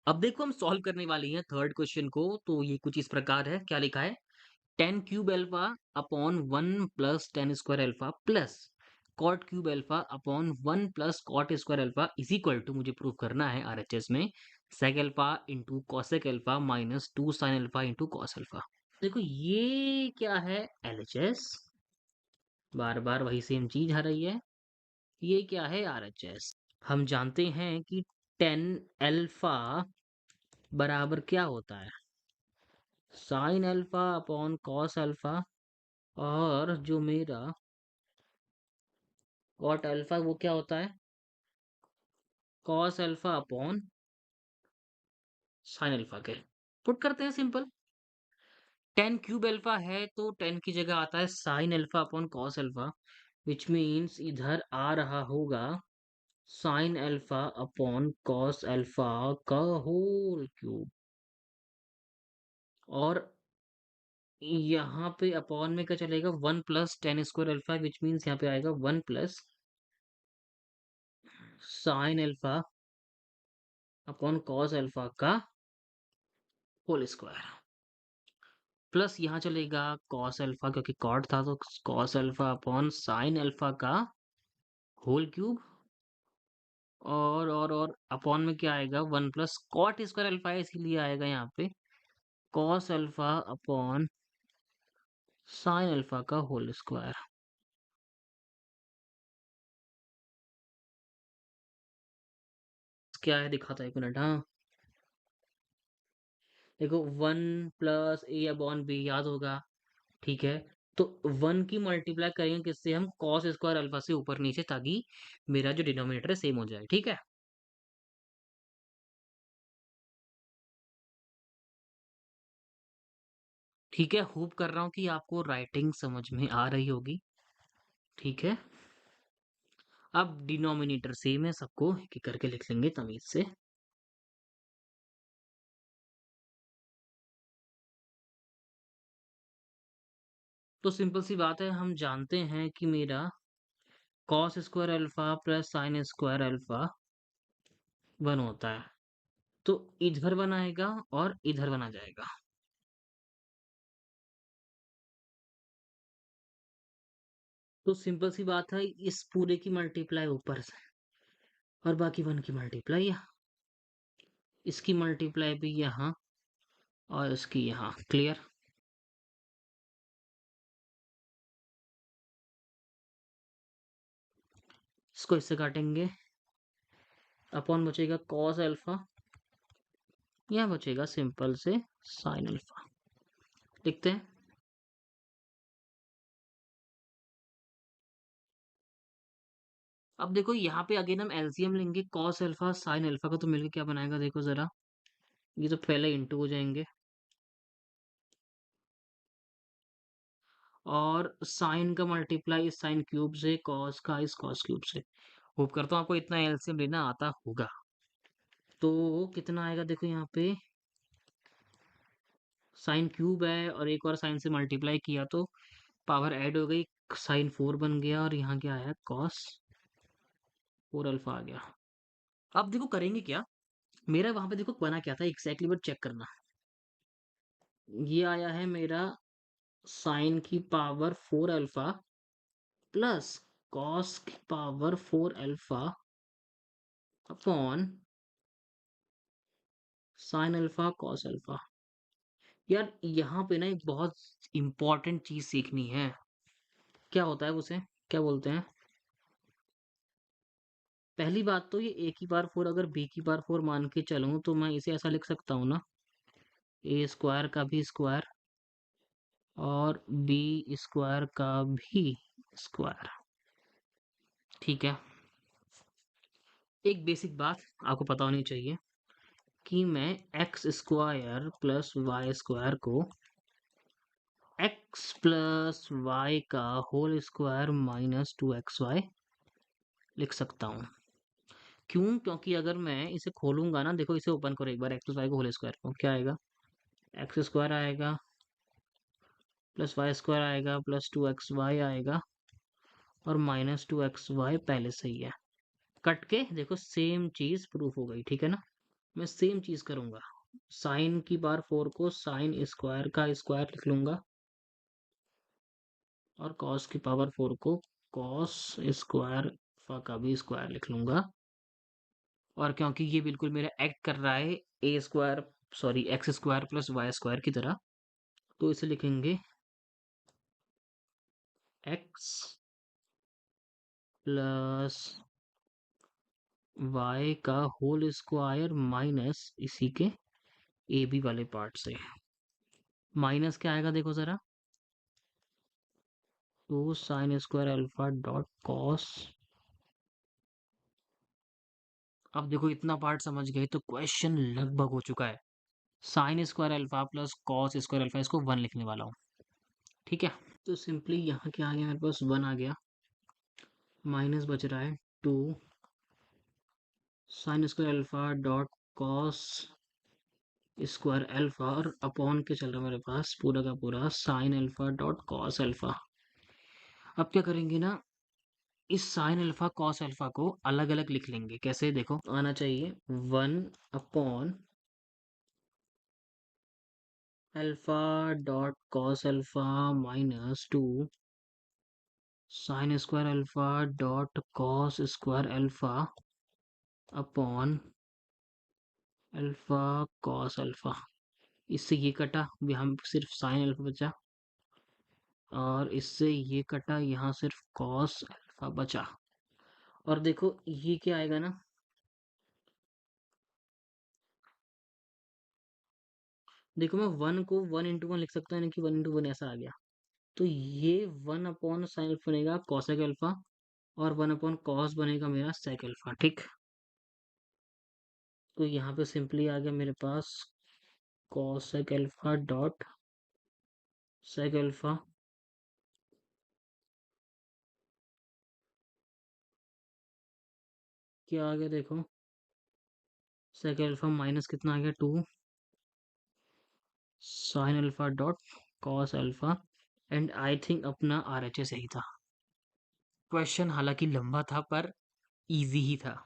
अब देखो हम सॉल्व करने वाले हैं थर्ड क्वेश्चन को। तो ये कुछ इस प्रकार है, क्या लिखा है? 10 cube alpha upon 1 plus 10 square alpha plus cot cube alpha upon 1 plus cot square alpha is equal to, मुझे प्रूव करना है आरएचएस में, sec alpha into cosec alpha minus 2 sine alpha into cos alpha. देखो ये क्या है? LHS. बार बार वही same चीज आ रही है। ये क्या है? आरएचएस। हम जानते हैं कि 10 अल्फा बराबर क्या होता है? Sine alpha upon cos alpha, और जो मेरा कॉट अल्फा वो क्या होता है? Cos alpha upon sine alpha के। पुट करते हैं सिंपल। 10 क्यूब अल्फा है तो 10 की जगह आता है sine alpha upon cos alpha, which means इधर आ रहा होगा sine alpha upon cos alpha का होल क्यूब, और यहाँ पे अपॉन में क्या चलेगा? 1 plus 10 square alpha, which means यहाँ पे आएगा 1 plus sine alpha upon cos alpha का होल स्क्वायर, प्लस यहाँ चलेगा कॉस अल्फा, क्योंकि कॉट था तो cos alpha upon sine alpha का होल क्यूब, और अपॉन में क्या आएगा? 1 प्लस कॉट स्क्वायर अल्फा है, इसीलिए आएगा यहाँ पे cos alpha upon sine alpha का होल स्क्वायर। क्या है दिखाता है, एक मिनट। हाँ देखो 1 प्लस ए अपॉन बी याद होगा, ठीक है? तो 1 की मल्टीप्लाई करेंगे किससे? हम कॉस स्क्वायर अल्फा से ऊपर नीचे, ताकि मेरा जो डिनोमिनेटर है सेम हो जाए, ठीक है? ठीक है, होप कर रहा हूँ कि आपको राइटिंग समझ में आ रही होगी। ठीक है, अब डिनोमिनेटर सेम है, सबको एक एक करके लिख लेंगे तमीज से। तो सिंपल सी बात है, हम जानते हैं कि मेरा cos square alpha plus sign square alpha 1 होता है, तो इधर 1 आएगा और इधर 1 आ जाएगा। तो सिंपल सी बात है, इस पूरे की मल्टीप्लाई ऊपर से और बाकी 1 की मल्टीप्लाई यहाँ, इसकी मल्टीप्लाई भी यहाँ और इसकी यहाँ। क्लियर? इसको इससे काटेंगे, अपॉन बचेगा कॉस अल्फा, यहाँ बचेगा सिंपल से साइन अल्फा। लिखते हैं। अब देखो यहाँ पे अगेन हम एलसीएम लेंगे, कॉस अल्फा साइन अल्फा का तो मिलकर क्या बनाएगा? देखो जरा, ये तो पहले इंटू हो जाएंगे, और साइन का मल्टीप्लाई इस साइन क्यूब से, कॉस का इस कॉस क्यूब से। होप करता हूँ आपको इतना एलसीएम लेना आता होगा। तो कितना आएगा? देखो यहाँ पे साइन क्यूब है और एक और साइन से मल्टीप्लाई किया तो पावर ऐड हो गई, साइन 4 बन गया, और यहाँ क्या आया? कॉस 4 अल्फा आ गया। अब देखो करेंगे क्या, मेरा वहां पे देखो बना क्या था एग्जैक्टली, बट चेक करना। ये आया है मेरा साइन की पावर 4 अल्फा प्लस कॉस की power 4 alpha upon sine alpha cos alpha. यार यहाँ पे ना एक बहुत इंपॉर्टेंट चीज सीखनी है। क्या होता है उसे, क्या बोलते हैं? पहली बात तो ये ए की पावर 4 अगर बी की पावर 4 मान के चलूं तो मैं इसे ऐसा लिख सकता हूँ ना, ए स्क्वायर का भी स्क्वायर और बी स्क्वायर का भी स्क्वायर। ठीक है, एक बेसिक बात आपको पता होनी चाहिए कि मैं x square plus y square को एक्स प्लस वाई का होल स्क्वायर माइनस 2xy लिख सकता हूँ। क्यों? क्योंकि अगर मैं इसे खोलूंगा ना, देखो इसे ओपन करो एक बार, एक्स प्लस वाई को होल स्क्वायर को, क्या आएगा? एक्स स्क्वायर आएगा प्लस वाई स्क्वायर आएगा प्लस 2xy आएगा, और माइनस 2xy पहले से ही है। कट के देखो सेम चीज प्रूफ हो गई, ठीक है ना? मैं सेम चीज करूंगा। साइन की बार 4 को साइन स्क्वायर का स्क्वायर लिख लूंगा और कॉस की पावर 4 को कॉस स्क्वायर का भी स्क्वायर लिख लूंगा। और क्योंकि ये बिल्कुल मेरा एक्ट कर रहा है a square sorry x square plus y square की तरह, तो इसे लिखेंगे एक्स प्लस वाई का होल स्क्वायर माइनस इसी के ए बी वाले पार्ट से। माइनस क्या आएगा देखो जरा, two sine square alpha dot cos. अब देखो इतना पार्ट समझ गए तो क्वेश्चन लगभग हो चुका है। Sign square alpha plus cos square alpha, इसको 1 लिखने वाला हूँ। ठीक है, तो सिंपली यहाँ क्या आ गया मेरे पास, 1 आ गया, माइनस बच रहा है 2 sign square alpha dot cos square alpha, और अपॉन के चल रहा है मेरे पास पूरा का पूरा sine alpha dot cos alpha. अब क्या करेंगे ना, इस साइन अल्फा कॉस अल्फा को अलग अलग लिख लेंगे। कैसे देखो आना चाहिए, 1 upon alpha dot cos alpha minus 2 sign square alpha dot cos square alpha upon alpha cos alpha. इससे ये कटा, भी हम सिर्फ साइन अल्फा बचा, और इससे ये कटा, यहाँ सिर्फ कॉस अल्फा बचा। और देखो ये क्या आएगा ना, देखो मैं 1 को 1 into 1 लिख सकता हूँ, यानी कि 1 into 1 ऐसा आ गया। तो ये 1 अपॉन साइन अल्फा बनेगा कॉसेक अल्फा, और 1 अपॉन कॉस बनेगा मेरा सेक अल्फा। ठीक, तो यहाँ पे सिंपली आ गया मेरे पास cosec alpha dot sec alpha. क्या आ गया देखो, सेक अल्फा माइनस कितना आ गया 2 sine alpha dot cos alpha, and I think अपना आर एच एस यही था। क्वेश्चन हालांकि लंबा था पर इजी ही था।